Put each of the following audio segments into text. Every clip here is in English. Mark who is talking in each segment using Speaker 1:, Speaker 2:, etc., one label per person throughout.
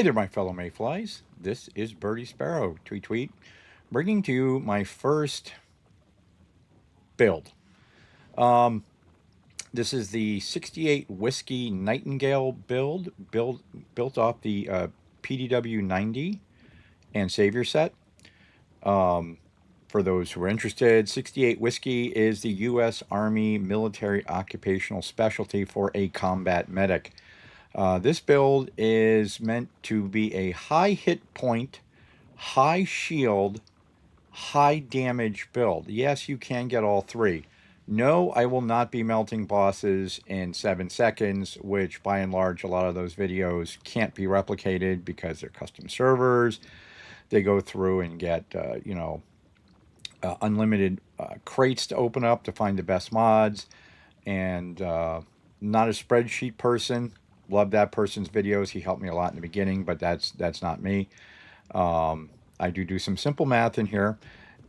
Speaker 1: Hi there, my fellow mayflies. This is Birdie Sparrow, tweet tweet, bringing to you my first build. Um, this is the 68 Whiskey Nightingale built off the PDW90 and Savior set. Um, for those who are interested, 68 Whiskey is the U.S. Army military occupational specialty for a combat medic. This build is meant to be a high hit point, high shield, high damage build. Yes, you can get all three. No, I will not be melting bosses in 7 seconds, which by and large, a lot of those videos can't be replicated because they're custom servers. They go through and get, unlimited crates to open up to find the best mods. And not a spreadsheet person. Love that person's videos. He helped me a lot in the beginning, but that's not me. I do some simple math in here.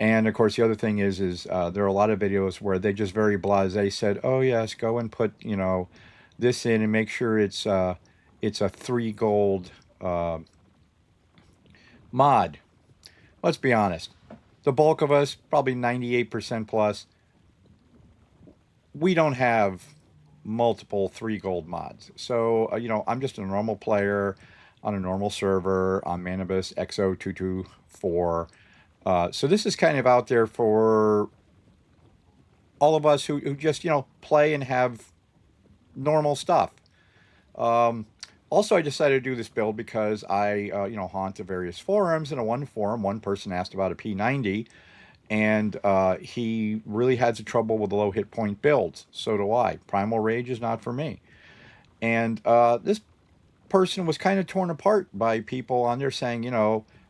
Speaker 1: And of course, the other thing is there are a lot of videos where they just very blasé said, "Oh yes, go and put this in and make sure it's a 3 gold mod." Let's be honest. The bulk of us, probably 98% plus, we don't have multiple 3 gold mods. So I'm just a normal player on a normal server on Manibus XO224. So this is kind of out there for all of us who just, play and have normal stuff. Also, I decided to do this build because I, haunt the various forums. And in one forum, one person asked about a P90, and he really had some trouble with the low hit point builds. So do I. Primal Rage is not for me. And this person was kind of torn apart by people on there saying,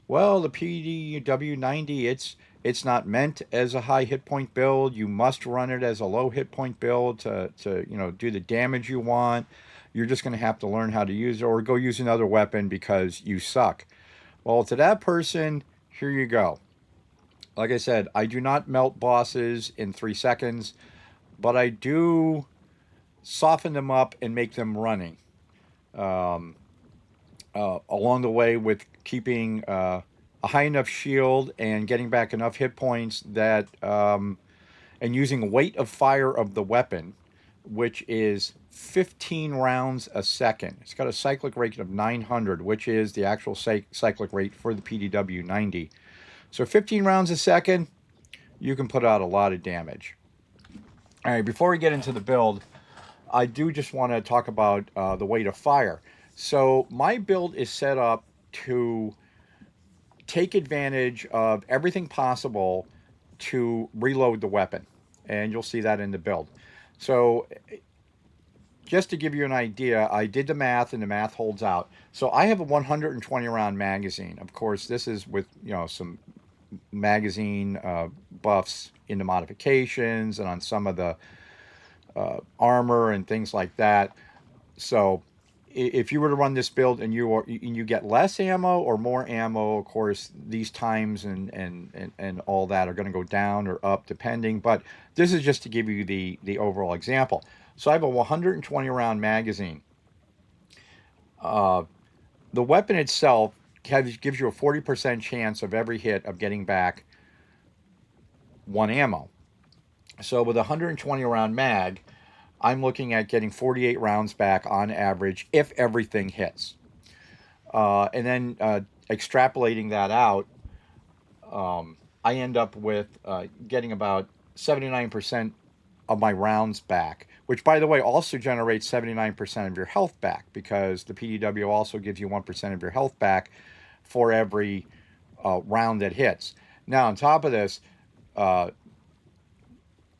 Speaker 1: well, the PDW90, it's not meant as a high hit point build. You must run it as a low hit point build to do the damage you want. You're just going to have to learn how to use it or go use another weapon because you suck. Well, to that person, here you go. Like I said, I do not melt bosses in 3 seconds, but I do soften them up and make them running. Along the way with keeping a high enough shield and getting back enough hit points that, and using weight of fire of the weapon, which is 15 rounds a second. It's got a cyclic rate of 900, which is the actual cyclic rate for the PDW90. So 15 rounds a second, you can put out a lot of damage. All right, before we get into the build, I do just want to talk about the weight of fire. So my build is set up to take advantage of everything possible to reload the weapon. And you'll see that in the build. So just to give you an idea, I did the math and the math holds out. So I have a 120 round magazine. Of course, this is with, some magazine buffs in the modifications and on some of the armor and things like that. So if you were to run this build and you get less ammo or more ammo, of course, these times and all that are going to go down or up depending. But this is just to give you the overall example. So I have a 120 round magazine. The weapon itself gives you a 40% chance of every hit of getting back 1 ammo. So with a 120 round mag, I'm looking at getting 48 rounds back on average if everything hits. And then extrapolating that out, I end up with getting about 79% of my rounds back, which, by the way, also generates 79% of your health back because the PDW also gives you 1% of your health back for every round that hits. Now, on top of this, the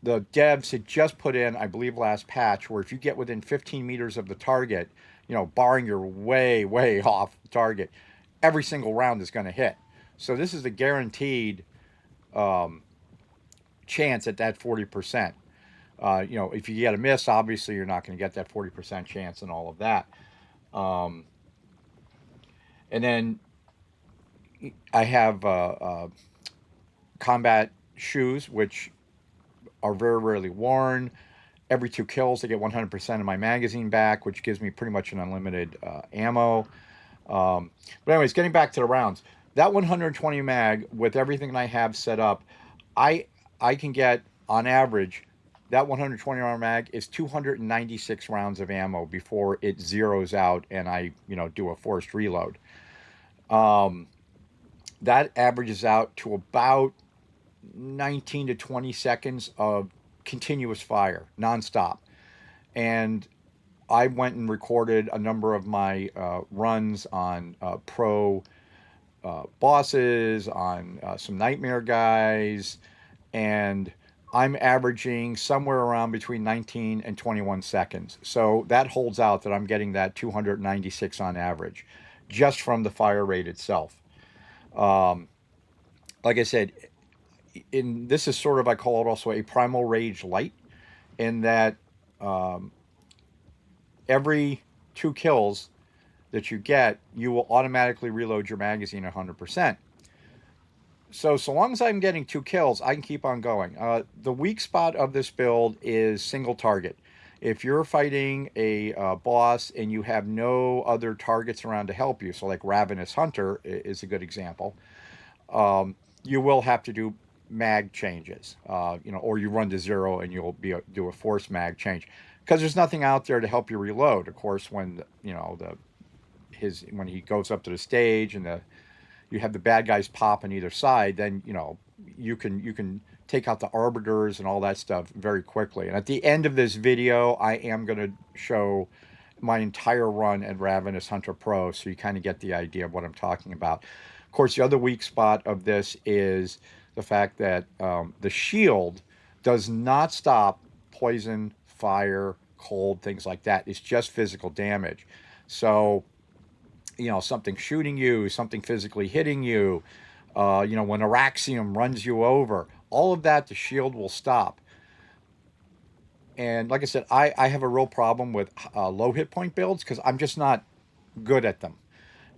Speaker 1: devs had just put in, I believe, last patch, where if you get within 15 meters of the target, barring you're way, way off target, every single round is going to hit. So this is a guaranteed chance at that 40%. If you get a miss, obviously you're not going to get that 40% chance and all of that. And then I have combat shoes, which are very rarely worn. Every 2 kills, I get 100% of my magazine back, which gives me pretty much an unlimited ammo. But anyways, getting back to the rounds, that 120 mag with everything I have set up, I I can get on average that 120 round mag is 296 rounds of ammo before it zeroes out and I do a forced reload. Um, that averages out to about 19 to 20 seconds of continuous fire nonstop. And I went and recorded a number of my runs on pro bosses, on some nightmare guys, and I'm averaging somewhere around between 19 and 21 seconds. So that holds out that I'm getting that 296 on average just from the fire rate itself. Um, like I said, in this is sort of, I call it also a primal rage light, in that um, every 2 kills that you get, you will automatically reload your magazine 100%. So long as I'm getting 2 kills, I can keep on going. The weak spot of this build is single target. If you're fighting a boss and you have no other targets around to help you, so like Ravenous Hunter is a good example, you will have to do mag changes, or you run to zero and you'll do a forced mag change because there's nothing out there to help you reload. Of course, when when he goes up to the stage and you have the bad guys pop on either side, then you can take out the arbiters and all that stuff very quickly. And at the end of this video, I am going to show my entire run at Ravenous Hunter Pro, so you kind of get the idea of what I'm talking about. Of course, the other weak spot of this is the fact that the shield does not stop poison, fire, cold, things like that. It's just physical damage. So something shooting you, something physically hitting you, when Araxium runs you over, all of that, the shield will stop. And like I said, I have a real problem with low hit point builds because I'm just not good at them.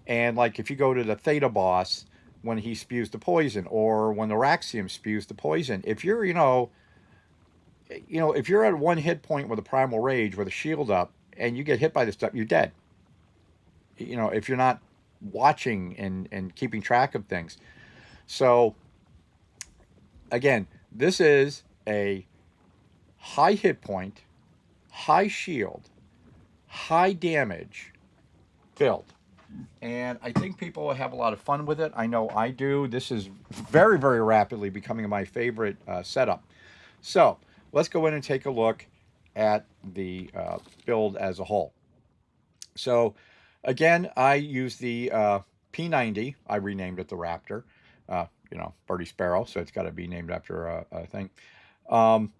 Speaker 1: And like if you go to the Theta boss, when he spews the poison, or when Araxium spews the poison, if you're, if you're at 1 hit point with a primal rage with a shield up and you get hit by this stuff, you're dead. If you're not watching and keeping track of things. So again, this is a high hit point, high shield, high damage build. And I think people will have a lot of fun with it. I know I do. This is very, very rapidly becoming my favorite setup. So let's go in and take a look at the build as a whole. So again, I use the P90. I renamed it the Raptor. Birdie Sparrow, so it's got to be named after a thing. Um,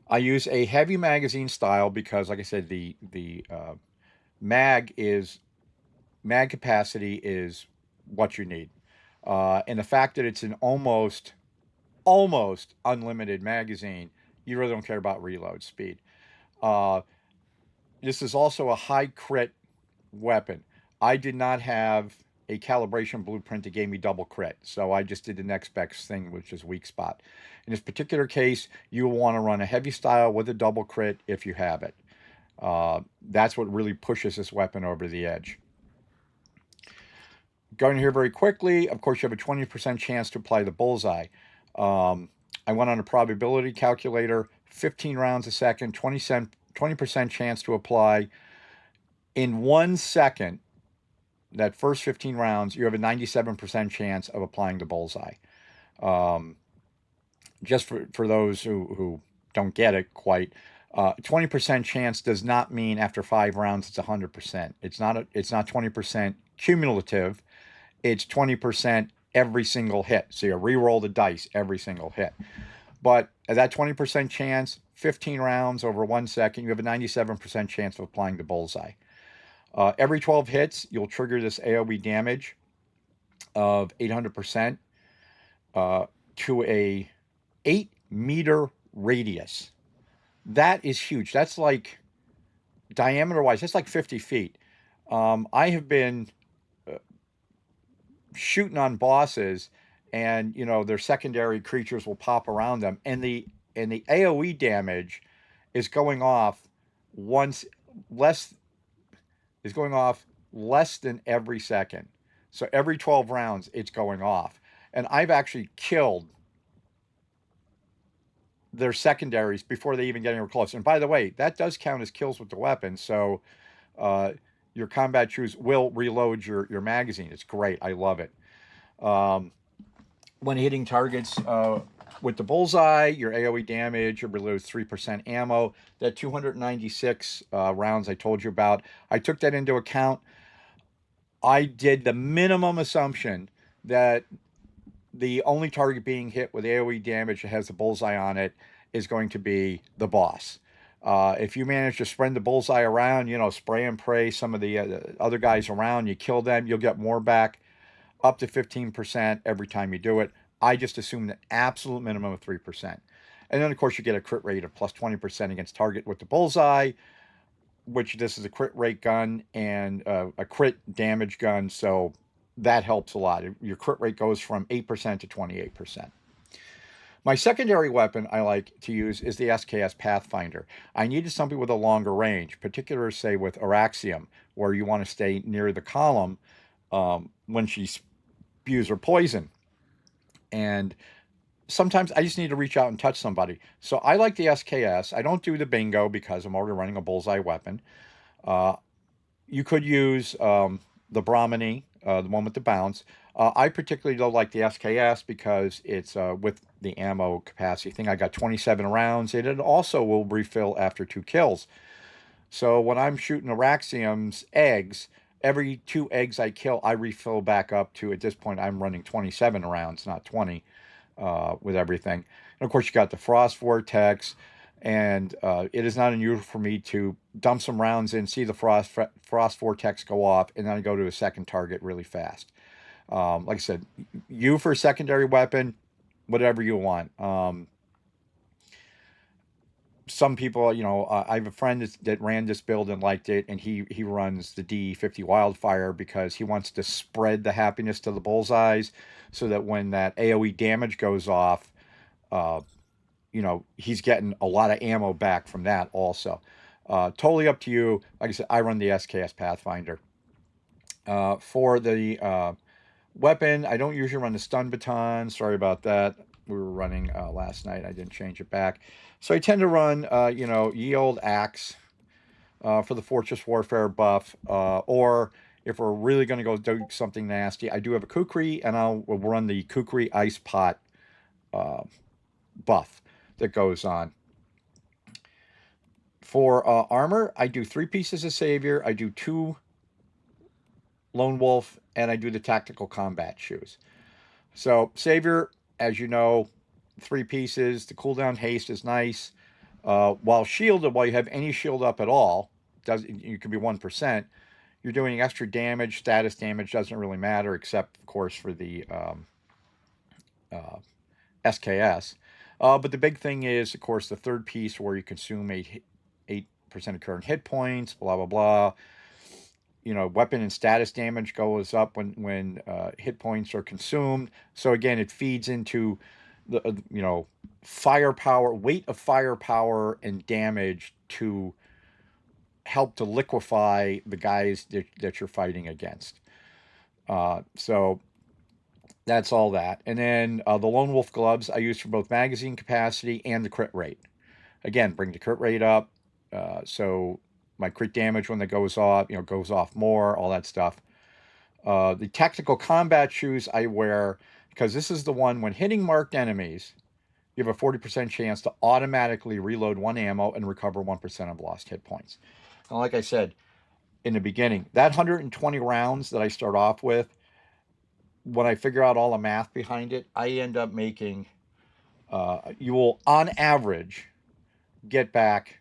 Speaker 1: I use a heavy magazine style because, like I said, the mag capacity is what you need, and the fact that it's an almost unlimited magazine, you really don't care about reload speed. Uh, this is also a high crit weapon. I did not have a calibration blueprint that gave me double crit, so I just did the next best thing, which is weak spot. In this particular case, you will want to run a heavy style with a double crit if you have it. That's what really pushes this weapon over the edge. Going here very quickly, of course, you have a 20% chance to apply the bullseye. I went on a probability calculator, 15 rounds a second, 20% chance to apply. In 1 second, that first 15 rounds, you have a 97% chance of applying the bullseye. Just for those who don't get it quite, 20% chance does not mean after 5 rounds it's 100%. It's not 20% cumulative. It's 20% every single hit. So you re-roll the dice every single hit. But at that 20% chance, 15 rounds over 1 second, you have a 97% chance of applying the bullseye. Every 12 hits, you'll trigger this AoE damage of 800% to a 8-meter radius. That is huge. That's like, diameter-wise, that's like 50 feet. I have been shooting on bosses, and their secondary creatures will pop around them, and the AoE damage is going off once less less than every second. So every 12 rounds, it's going off. And I've actually killed their secondaries before they even get anywhere close. And by the way, that does count as kills with the weapon. So uh, your combat shoes will reload your magazine. It's great. I love it. Um, when hitting targets with the bullseye, your AoE damage, it reloads 3% ammo. That 296 rounds I told you about, I took that into account. I did the minimum assumption that the only target being hit with AoE damage that has the bullseye on it is going to be the boss. If you manage to spread the bullseye around, spray and pray some of the other guys around, you kill them, you'll get more back, up to 15% every time you do it. I just assume an absolute minimum of 3%. And then, of course, you get a crit rate of plus 20% against target with the bullseye, which this is a crit rate gun and a crit damage gun. So that helps a lot. Your crit rate goes from 8% to 28%. My secondary weapon I like to use is the SKS Pathfinder. I needed something with a longer range, particularly, say, with Araxium, where you want to stay near the column when she spews her poison. And sometimes I just need to reach out and touch somebody. So I like the SKS. I don't do the bingo because I'm already running a bullseye weapon. Uh, you could use the Brahmini, the one with the bounce. I particularly don't like the SKS because it's with the ammo capacity thing. I got 27 rounds, and it also will refill after 2 kills. So when I'm shooting Araxium's eggs, every 2 eggs I kill, I refill back up to, at this point, I'm running 27 rounds, not 20 with everything. And of course, you got the Frost Vortex, and it is not unusual for me to dump some rounds in, see the Frost Vortex go off, and then I go to a second target really fast. Like I said, you for a secondary weapon, whatever you want. Some people, I have a friend that ran this build and liked it, and he runs the D50 Wildfire because he wants to spread the happiness to the bullseyes, so that when that AoE damage goes off, uh, he's getting a lot of ammo back from that also. Totally up to you. Like I said, I run the SKS Pathfinder. For the weapon, I don't usually run the stun baton. Sorry about that. We were running last night. I didn't change it back. So I tend to run, ye old axe for the Fortress Warfare buff. Or if we're really going to go do something nasty, I do have a Kukri, and we'll run the Kukri Ice Pot buff that goes on. For armor, I do 3 pieces of Savior. I do 2 Lone Wolf, and I do the tactical combat shoes. So Savior, as you know, 3 pieces. The cooldown haste is nice. While shielded, while you have any shield up at all, you can be 1%. You're doing extra damage. Status damage doesn't really matter, except of course for the SKS. But the big thing is, of course, the third piece where you consume 8% of current hit points. Blah blah blah. Weapon and status damage goes up when hit points are consumed. So again, it feeds into the firepower, weight of firepower and damage to help to liquefy the guys that you're fighting against. So that's all that. And then the Lone Wolf gloves I use for both magazine capacity and the crit rate. Again, bring the crit rate up. So my crit damage when that goes off, goes off more, all that stuff. The tactical combat shoes I wear because this is the one when hitting marked enemies, you have a 40% chance to automatically reload 1 ammo and recover 1% of lost hit points. And like I said in the beginning, that 120 rounds that I start off with, when I figure out all the math behind it, I end up making, you will on average get back.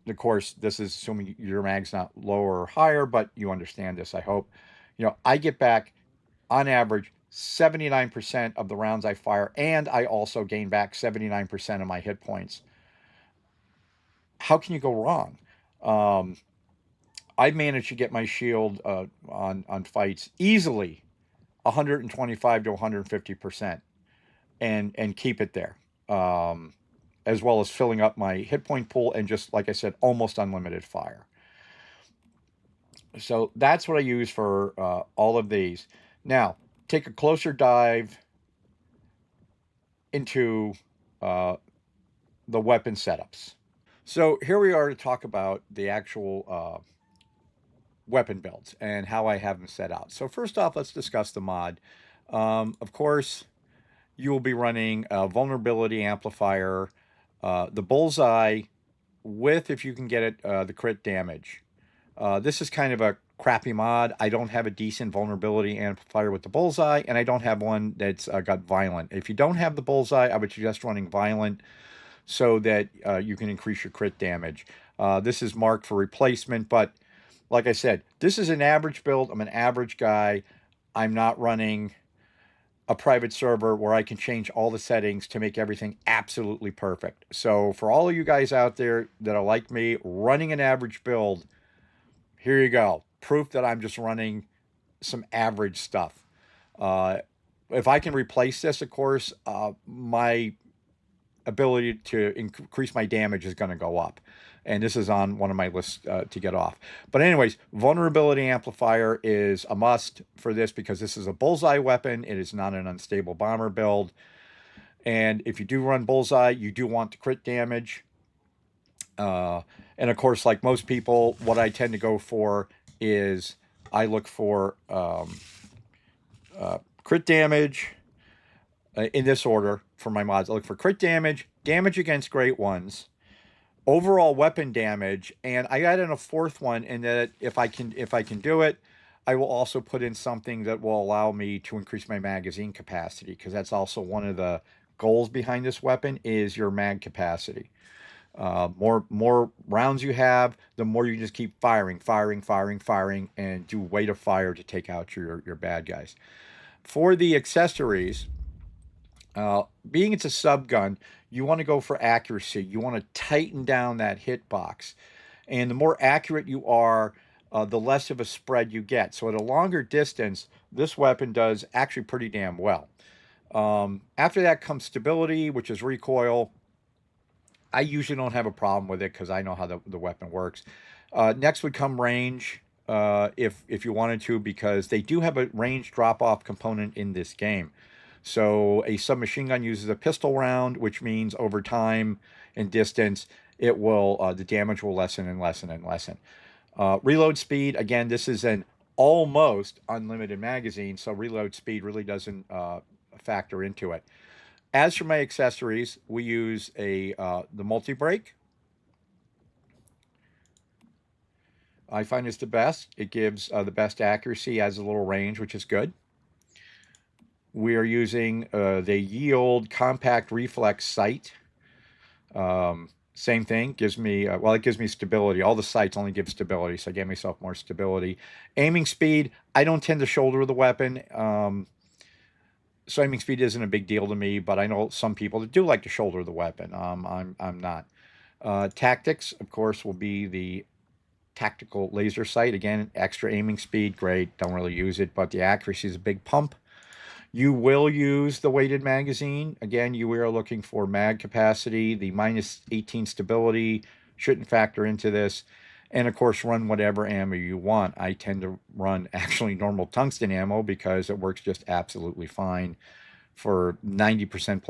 Speaker 1: Of course, this is assuming your mag's not lower or higher, but you understand this, I hope. I get back, on average, 79% of the rounds I fire, and I also gain back 79% of my hit points. How can you go wrong? I've managed to get my shield on fights easily 125 to 150% and keep it there. As well as filling up my hit point pool and just, like I said, almost unlimited fire. So that's what I use for all of these. Now, take a closer dive into uh, the weapon setups. So here we are to talk about the actual weapon builds and how I have them set out. So first off, let's discuss the mod. Of course, you will be running a vulnerability amplifier, the bullseye with, if you can get it, the crit damage. This is kind of a crappy mod. I don't have a decent vulnerability amplifier with the bullseye, and I don't have one that's got violent. If you don't have the bullseye, I would suggest running violent so that you can increase your crit damage. This is marked for replacement, but like I said, this is an average build. I'm an average guy. I'm not running a private server where I can change all the settings to make everything absolutely perfect. So for all of you guys out there that are like me, running an average build, here you go. Proof that I'm just running some average stuff. Uh, if I can replace this, of course, my ability to increase my damage is going to go up. And this is on one of my lists to get off. But anyways, vulnerability amplifier is a must for this because this is a bullseye weapon. It is not an unstable bomber build. And if you do run bullseye, you do want the crit damage. And of course, like most people, what I tend to go for is I look for crit damage in this order for my mods. I look for crit damage, damage against great ones, overall weapon damage, and I add in a fourth one in that if I can do it, I will also put in something that will allow me to increase my magazine capacity, because that's also one of the goals behind this weapon is your mag capacity. More rounds you have, the more you just keep firing, and do weight of fire to take out your bad guys. For the accessories, being it's a sub gun, you want to go for accuracy. You want to tighten down that hitbox. And the more accurate you are, the less of a spread you get. So at a longer distance, this weapon does actually pretty damn well. After that comes stability, which is recoil. I usually don't have a problem with it because I know how the weapon works. Next would come range, if you wanted to, because they do have a range drop-off component in this game. So a submachine gun uses a pistol round, which means over time and distance, it will the damage will lessen and lessen and lessen. Reload speed, again, this is an almost unlimited magazine, so reload speed really doesn't factor into it. As for my accessories, we use the multi-brake. I find it's the best. It gives the best accuracy, has a little range, which is good. We are using the Yield Compact Reflex Sight. Same thing, gives me, well, it gives me stability. All the sights only give stability, so I gave myself more stability. Aiming speed, I don't tend to shoulder the weapon. So aiming speed isn't a big deal to me, but I know some people that do like to shoulder the weapon. I'm not. Tactics, of course, will be the tactical laser sight. Again, extra aiming speed, great. Don't really use it, but the accuracy is a big pump. You will use the weighted magazine. Again, you are looking for mag capacity. The minus 18 stability shouldn't factor into this. And of course, run whatever ammo you want. I tend to run actually normal tungsten ammo because it works just absolutely fine for 90%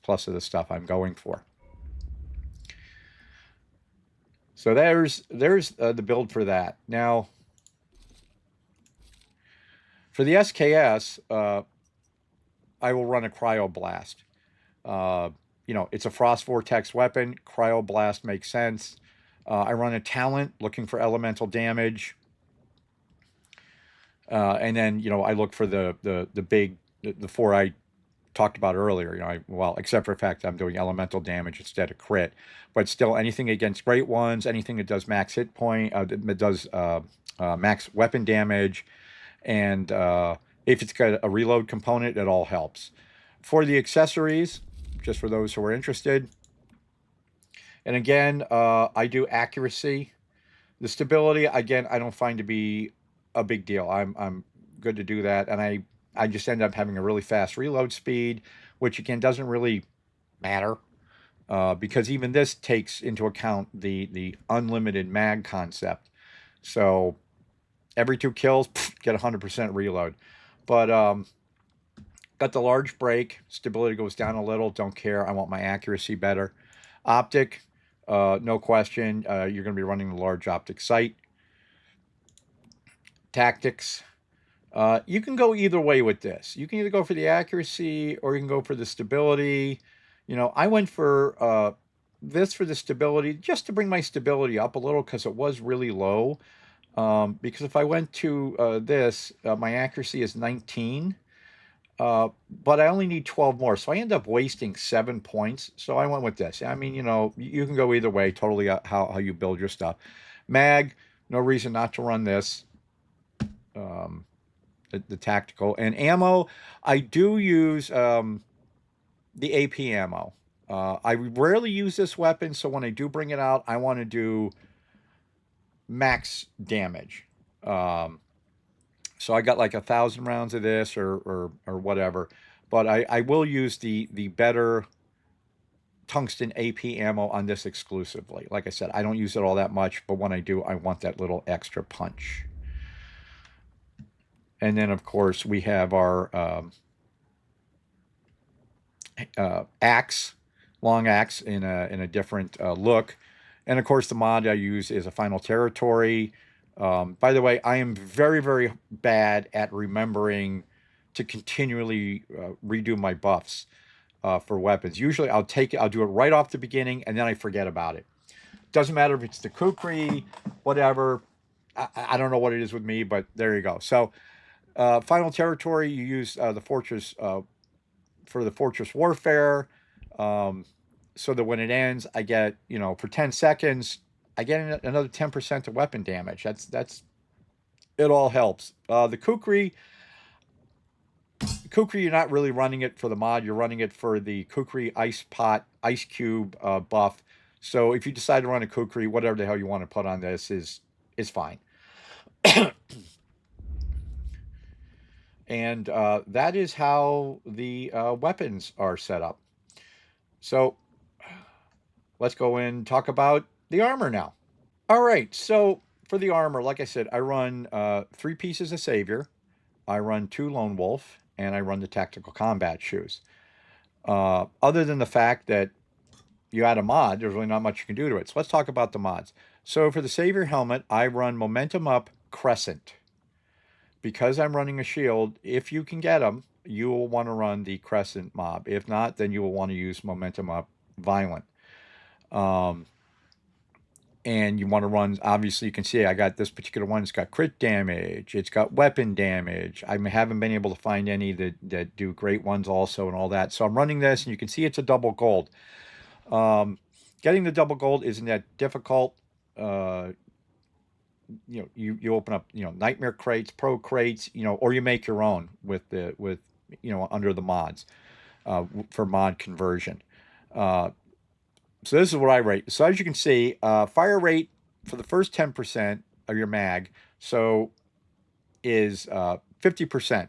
Speaker 1: plus of the stuff I'm going for. So there's the build for that. Now, for the SKS, I will run a cryoblast. It's a frost vortex weapon. Cryoblast makes sense. I run a talent looking for elemental damage. And then, I look for the four I talked about earlier. Except for the fact that I'm doing elemental damage instead of crit, but still anything against great ones, anything that does max hit point, that does max weapon damage, and if it's got a reload component, it all helps. For the accessories, just for those who are interested, and again, I do accuracy. The stability, again, I don't find to be a big deal. I'm good to do that, and I just end up having a really fast reload speed, which again doesn't really matter because even this takes into account the unlimited mag concept. So every 2 kills, get 100% reload. But got the large break. Stability goes down a little. Don't care. I want my accuracy better. Optic, no question. You're going to be running the large optic sight. Tactics. You can go either way with this. You can either go for the accuracy or you can go for the stability. I went for this for the stability, just to bring my stability up a little because it was really low. Because if I went to this, my accuracy is 19, but I only need 12 more. So I end up wasting 7 points. So I went with this. I mean, you can go either way, totally how you build your stuff. Mag, no reason not to run this. The tactical. And ammo, I do use the AP ammo. I rarely use this weapon, so when I do bring it out, I want to do max damage. So I got like 1,000 rounds of this or whatever, but I will use the better tungsten AP ammo on this exclusively. Like I said, I don't use it all that much, but when I do, I want that little extra punch. And then, of course, we have our axe, long axe in a different look. And, of course, the mod I use is a Final Territory. By the way, I am very, very bad at remembering to continually redo my buffs for weapons. Usually I'll do it right off the beginning, and then I forget about it. Doesn't matter if it's the kukri, whatever. I don't know what it is with me, but there you go. So Final Territory, you use the fortress for the fortress warfare, so that when it ends, I get, for 10 seconds, I get another 10% of weapon damage. That's it. All helps. The kukri, you're not really running it for the mod. You're running it for the kukri ice pot, ice cube buff. So if you decide to run a kukri, whatever the hell you want to put on this is fine. And that is how the weapons are set up. So let's go in and talk about the armor now. All right, so for the armor, like I said, I run 3 pieces of Savior, I run 2 Lone Wolf, and I run the Tactical Combat Shoes. Other than the fact that you add a mod, there's really not much you can do to it. So let's talk about the mods. So for the Savior helmet, I run Momentum Up Crescent. Because I'm running a shield, if you can get them, you will want to run the Crescent mob. If not, then you will want to use Momentum Up Violent. And you want to run, obviously you can see I got this particular one. It's got crit damage. It's got weapon damage. I haven't been able to find any that do great ones also and all that. So I'm running this, and you can see it's a double gold. Getting the double gold isn't that difficult. You open up, nightmare crates, pro crates, or you make your own with under the mods for mod conversion. So this is what I rate. So as you can see, fire rate for the first 10% of your mag, so is 50%.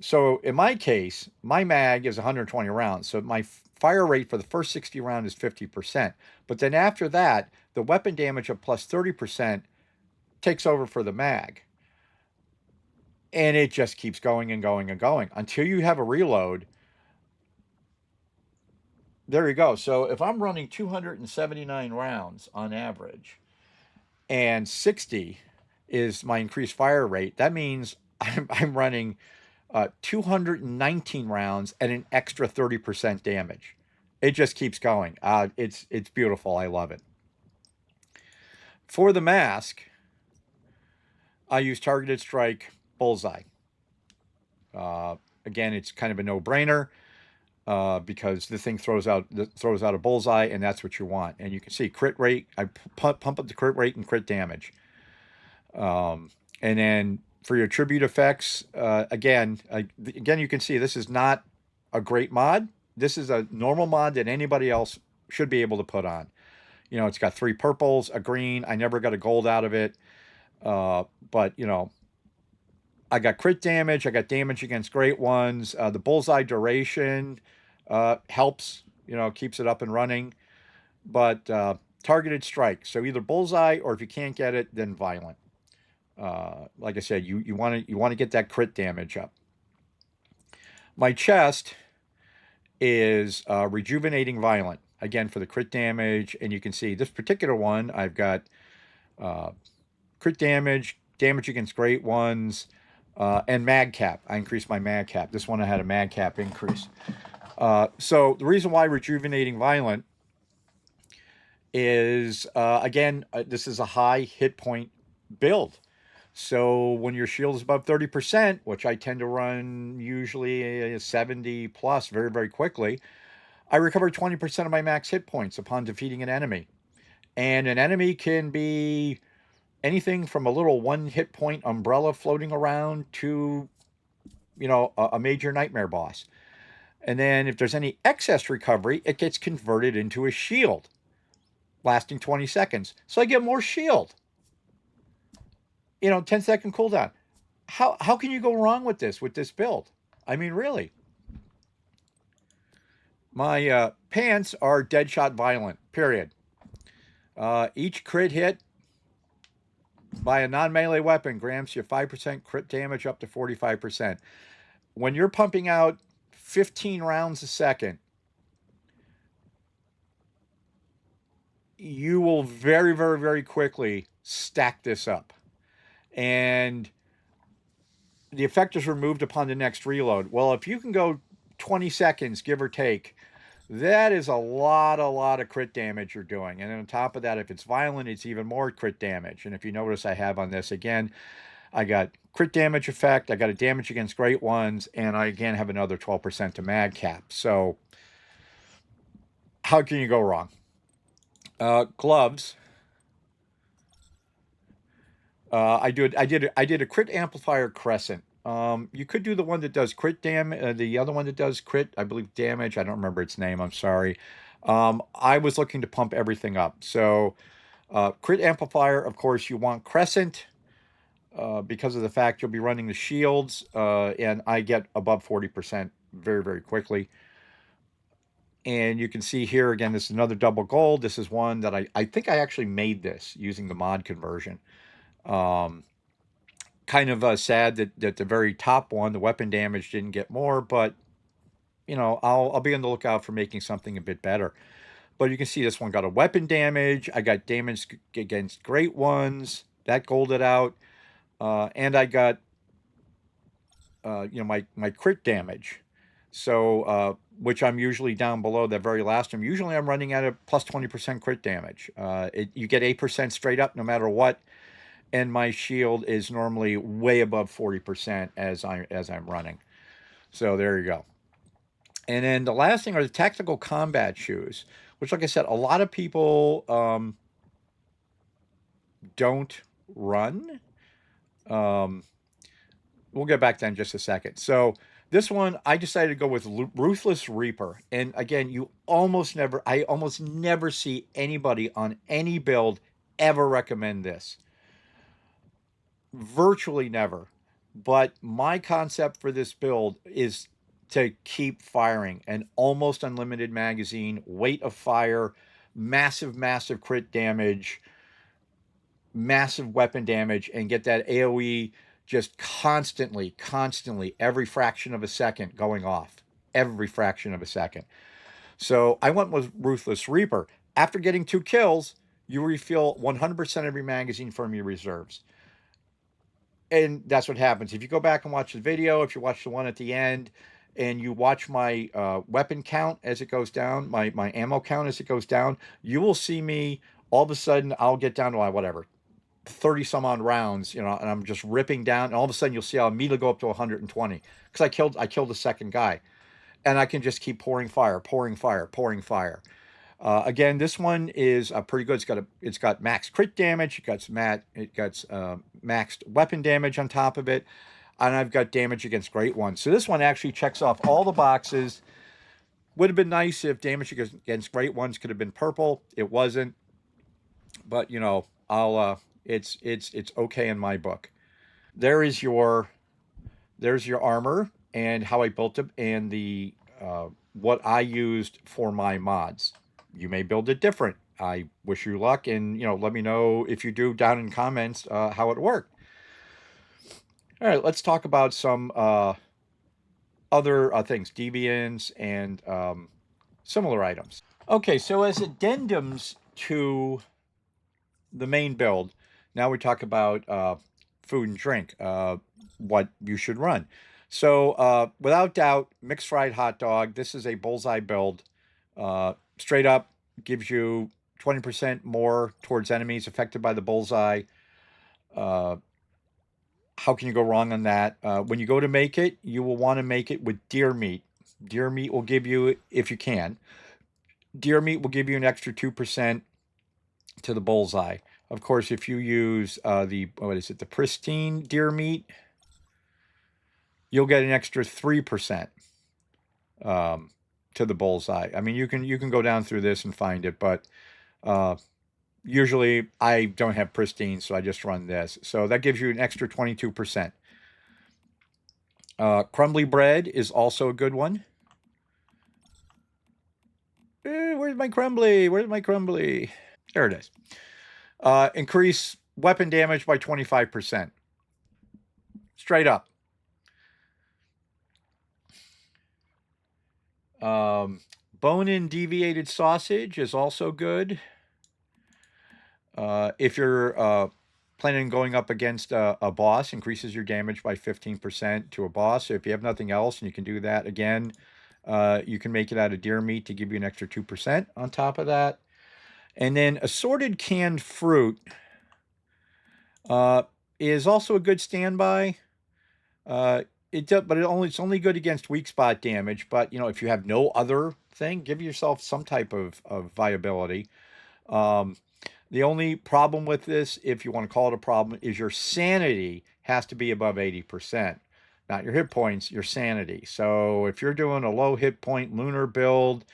Speaker 1: So in my case, my mag is 120 rounds. So my fire rate for the first 60 rounds is 50%. But then after that, the weapon damage of plus 30% takes over for the mag. And it just keeps going and going and going until you have a reload. There you go. So if I'm running 279 rounds on average and 60 is my increased fire rate, that means I'm running 219 rounds and an extra 30% damage. It just keeps going. It's beautiful. I love it. For the mask, I use Targeted Strike Bullseye. Again, it's kind of a no-brainer. Because the thing throws out a bullseye, and that's what you want. And you can see crit rate. I pump up the crit rate and crit damage. And then for your tribute effects, again, you can see this is not a great mod. This is a normal mod that anybody else should be able to put on. It's got 3 purples, a green. I never got a gold out of it. But I got crit damage. I got damage against great ones. The bullseye duration helps, keeps it up and running. But targeted strike. So either bullseye, or if you can't get it, then violent. Like I said, you want to get that crit damage up. My chest is rejuvenating violent again for the crit damage, and you can see this particular one. I've got crit damage, damage against great ones, and mag cap. I increased my mag cap. This one I had a mag cap increase. So the reason why rejuvenating violent is again, this is a high hit point build. So when your shield is above 30%, which I tend to run usually 70 plus very, very quickly, I recover 20% of my max hit points upon defeating an enemy. And an enemy can be anything from a little one hit point umbrella floating around to, a major nightmare boss. And then if there's any excess recovery, it gets converted into a shield lasting 20 seconds. So I get more shield. 10-second cooldown. How can you go wrong with this build? I mean, really. My pants are Deadshot violent, period. Each crit hit by a non-melee weapon grants you 5% crit damage up to 45%. When you're pumping out 15 rounds a second, you will very, very, very quickly stack this up. And the effect is removed upon the next reload. Well, if you can go 20 seconds, give or take, that is a lot of crit damage you're doing. And then on top of that, if it's violent, it's even more crit damage. And if you notice, I have on this again, I got crit damage effect, I got a damage against great ones, and I again have another 12% to mag cap. So how can you go wrong? Gloves. I did a crit amplifier crescent. You could do the one that does crit damage, the other one that does crit, I believe, damage. I don't remember its name. I'm sorry. I was looking to pump everything up. So, crit amplifier, of course, you want crescent because of the fact you'll be running the shields, and I get above 40% very, very quickly. And you can see here again, this is another double gold. This is one that I think I actually made this using the mod conversion. Kind of sad that the very top one, the weapon damage, didn't get more, but I'll be on the lookout for making something a bit better. But you can see this one got a weapon damage. I got damage against great ones that golded out, and I got my crit damage. So which I'm usually down below that very last one. Usually I'm running at a plus 20% crit damage. You get 8% straight up no matter what. And my shield is normally way above 40% as I'm running. So there you go. And then the last thing are the tactical combat shoes, which, like I said, a lot of people don't run. We'll get back to that in just a second. So this one, I decided to go with Ruthless Reaper. And again, I almost never see anybody on any build ever recommend this. Virtually never. But my concept for this build is to keep firing. An almost unlimited magazine, weight of fire, massive crit damage, massive weapon damage, and get that AoE just constantly, every fraction of a second going off. Every fraction of a second. So I went with Ruthless Reaper. After getting 2 kills, you refill 100% of your magazine from your reserves. And that's what happens. If you go back and watch the video, if you watch the one at the end, and you watch my weapon count as it goes down, my ammo count as it goes down, you will see me, all of a sudden, I'll get down to whatever, 30 some odd rounds, and I'm just ripping down, and all of a sudden you'll see I'll immediately go up to 120 because I killed the second guy, and I can just keep pouring fire. Again, this one is pretty good. It's got max crit damage. It got maxed weapon damage on top of it, and I've got damage against great ones. So this one actually checks off all the boxes. Would have been nice if damage against great ones could have been purple. It wasn't, but it's okay in my book. There's your armor and how I built it and the what I used for my mods. You may build it different. I wish you luck, and let me know if you do down in comments how it worked. All right, let's talk about some other things, deviants and similar items. Okay, so as addendums to the main build, now we talk about food and drink, what you should run. So without doubt, mixed fried hot dog. This is a bullseye build. Straight up gives you 20% more towards enemies affected by the bullseye. Uh, how can you go wrong on that? When you go to make it, you will want to make it with deer meat. Deer meat will give you, if you can, deer meat will give you an extra 2% to the bullseye. Of course, if you use the pristine deer meat, you'll get an extra 3% to the bullseye. I mean, you can go down through this and find it, but usually I don't have pristine, so I just run this. So that gives you an extra 22%. Crumbly bread is also a good one. Where's my crumbly? Where's my crumbly? There it is. Increase weapon damage by 25%. Straight up. Bone-in deviated sausage is also good. If you're planning on going up against a boss, increases your damage by 15% to a boss. So if you have nothing else and you can do that again, you can make it out of deer meat to give you an extra 2% on top of that. And then assorted canned fruit is also a good standby. It's only good against weak spot damage. But if you have no other thing, give yourself some type of viability. The only problem with this, if you want to call it a problem, is your sanity has to be above 80%. Not your hit points, your sanity. So if you're doing a low hit point lunar build,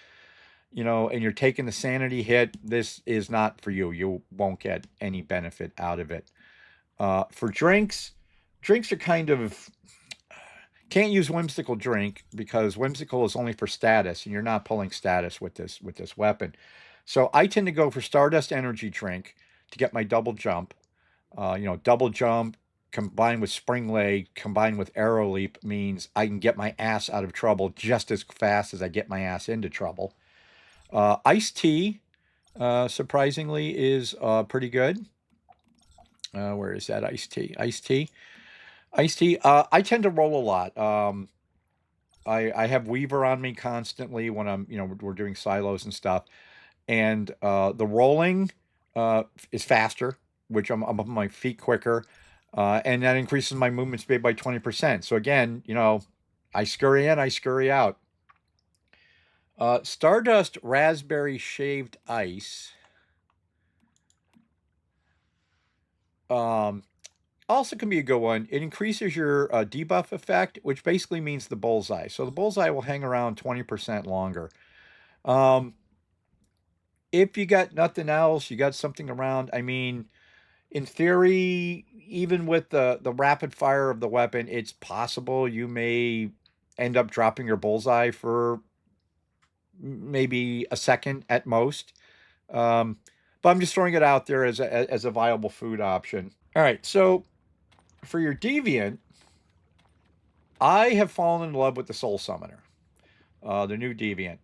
Speaker 1: and you're taking the sanity hit, this is not for you. You won't get any benefit out of it. For drinks are kind of, can't use whimsical drink because whimsical is only for status, and you're not pulling status with this weapon. So I tend to go for Stardust Energy Drink to get my double jump. Double jump combined with Spring Leg combined with Arrow Leap means I can get my ass out of trouble just as fast as I get my ass into trouble. Iced tea, surprisingly, is pretty good. Where is that iced tea? Iced tea. I tend to roll a lot. I have Weaver on me constantly when we're doing silos and stuff. And the rolling is faster, which I'm up on my feet quicker. And that increases my movement speed by 20%. So again, I scurry in, I scurry out. Stardust Raspberry Shaved Ice. Also can be a good one. It increases your debuff effect, which basically means the bullseye. So the bullseye will hang around 20% longer. If you got nothing else, you got something around. I mean, in theory, even with the rapid fire of the weapon, it's possible you may end up dropping your bullseye for maybe a second at most. But I'm just throwing it out there as a viable food option. All right, so for your deviant, I have fallen in love with the Soul Summoner, the new deviant.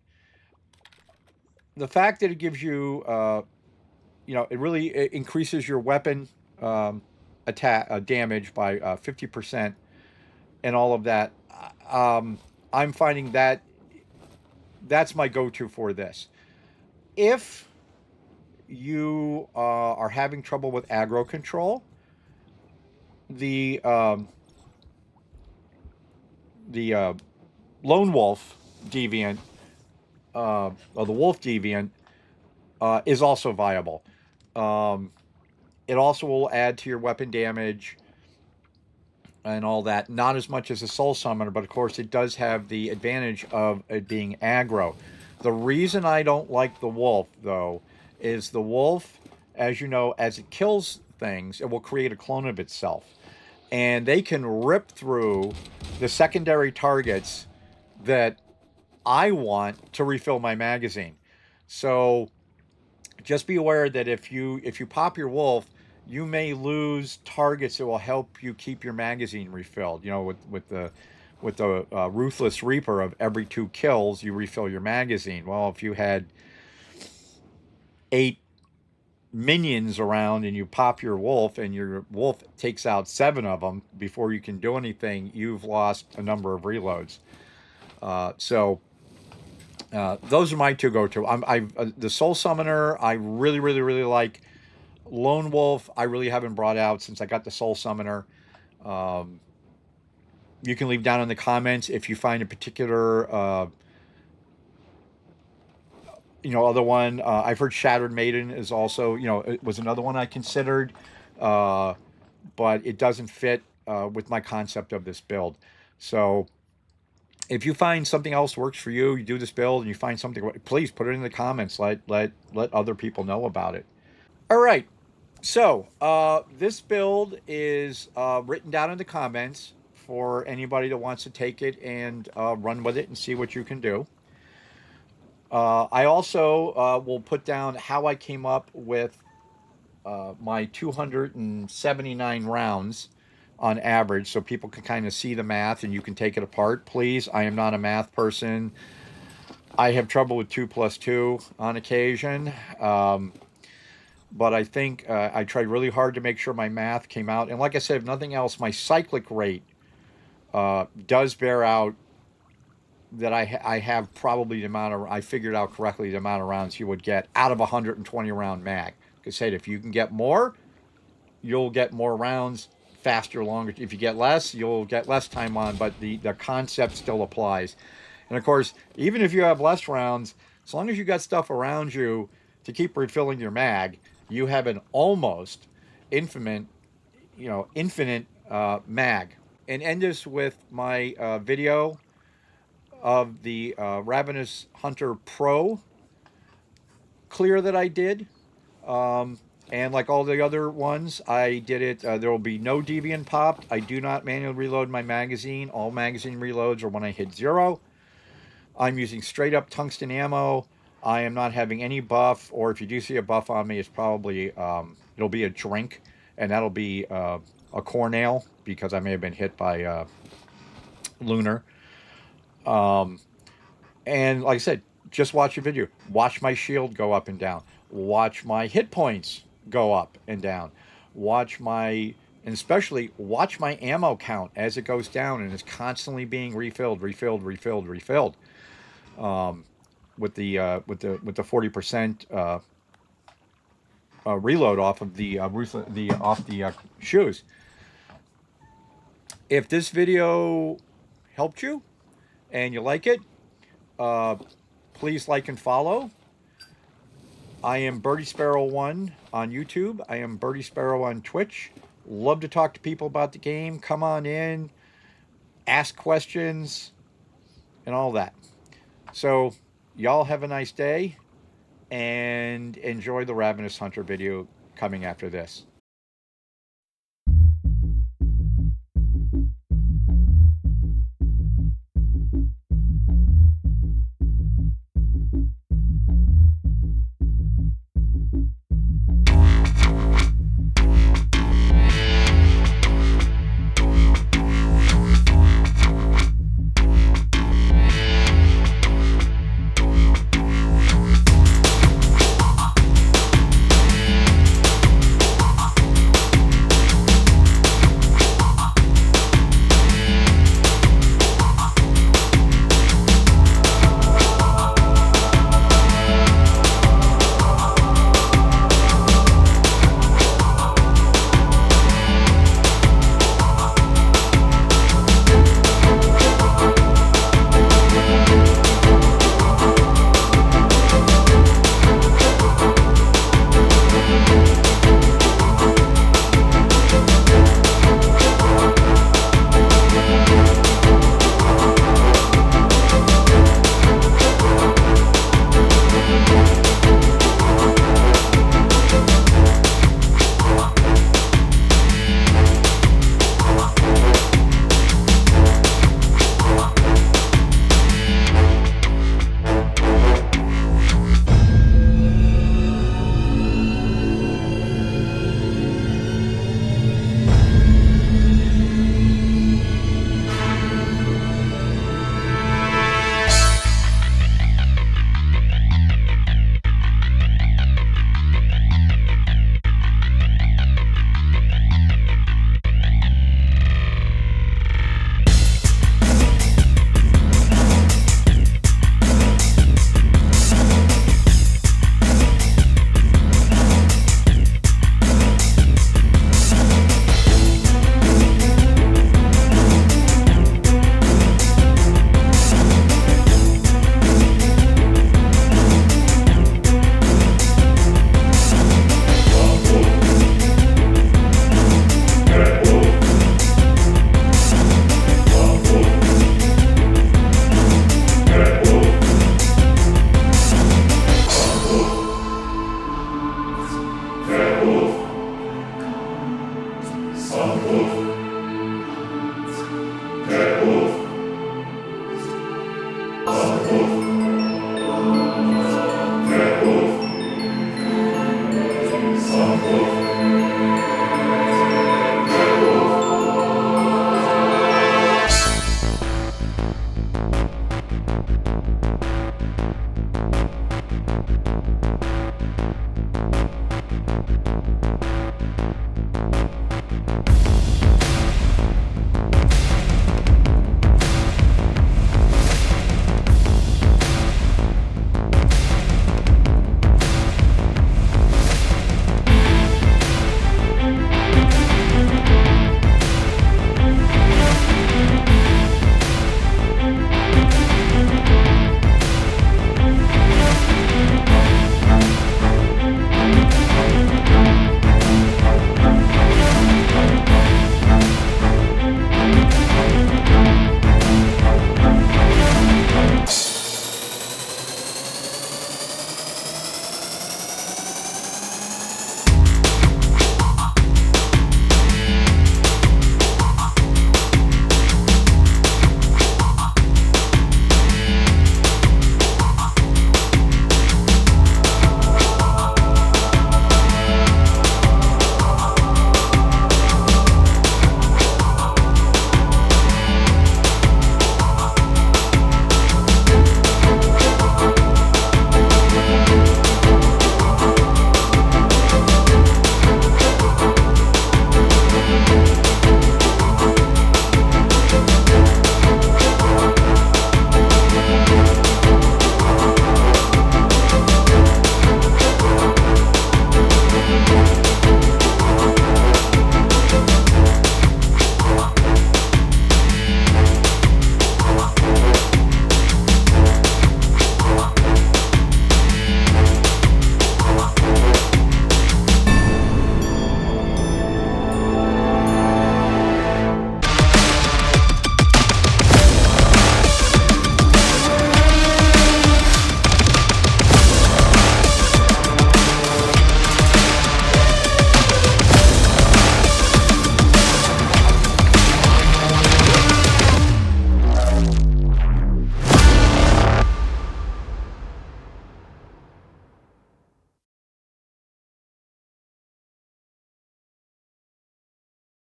Speaker 1: The fact that it gives you, it increases your weapon attack damage by 50% and all of that. I'm finding that that's my go-to for this. If you are having trouble with aggro control, the Lone Wolf deviant, or the Wolf deviant, is also viable. It also will add to your weapon damage and all that. Not as much as a Soul Summoner, but of course it does have the advantage of it being aggro. The reason I don't like the Wolf, though, is the Wolf, as you know, as it kills things, it will create a clone of itself. And they can rip through the secondary targets that I want to refill my magazine. So just be aware that if you pop your Wolf, you may lose targets that will help you keep your magazine refilled. You know, with the ruthless reaper of every 2 kills you refill your magazine. Well, if you had 8 minions around and you pop your wolf and your wolf takes out 7 of them before you can do anything, you've lost a number of reloads. So those are my 2 go-to. The Soul Summoner I really, really, really like. Lone Wolf I really haven't brought out since I got the Soul Summoner. Um, you can leave down in the comments if you find a particular other one. I've heard Shattered Maiden is also, it was another one I considered, uh, but it doesn't fit with my concept of this build. So if you find something else works for you, you do this build and you find something, please put it in the comments. Let other people know about it. All right. So this build is written down in the comments for anybody that wants to take it and run with it and see what you can do. I also will put down how I came up with my 279 rounds on average so people can kind of see the math and you can take it apart. Please, I am not a math person. I have trouble with 2 plus 2 on occasion. But I think I tried really hard to make sure my math came out. And like I said, if nothing else, my cyclic rate does bear out that I have probably the amount of, I figured out correctly the amount of rounds you would get out of a 120 round mag. Like I said, if you can get more, you'll get more rounds faster, longer. If you get less, you'll get less time on, but the concept still applies. And of course, even if you have less rounds, as long as you got stuff around you to keep refilling your mag, you have an almost infinite, infinite mag. And end this with my video of the Ravenous Hunter Pro clear that I did. And like all the other ones, I did it. There will be no deviant popped. I do not manually reload my magazine. All magazine reloads are when I hit 0. I'm using straight up tungsten ammo. I am not having any buff, or if you do see a buff on me, it's probably it'll be a drink, and that'll be a core nail because I may have been hit by lunar. And like I said, just watch the video. Watch my shield go up and down. Watch my hit points go up and down. Watch my, and especially watch my ammo count as it goes down and is constantly being refilled, refilled, refilled, refilled. With the 40% reload off of the shoes. If this video helped you and you like it, please like and follow. I am Birdie Sparrow 1 on YouTube. I am Birdie Sparrow on Twitch. Love to talk to people about the game. Come on in, ask questions, and all that. So, y'all have a nice day and enjoy the Ravenous Hunter video coming after this.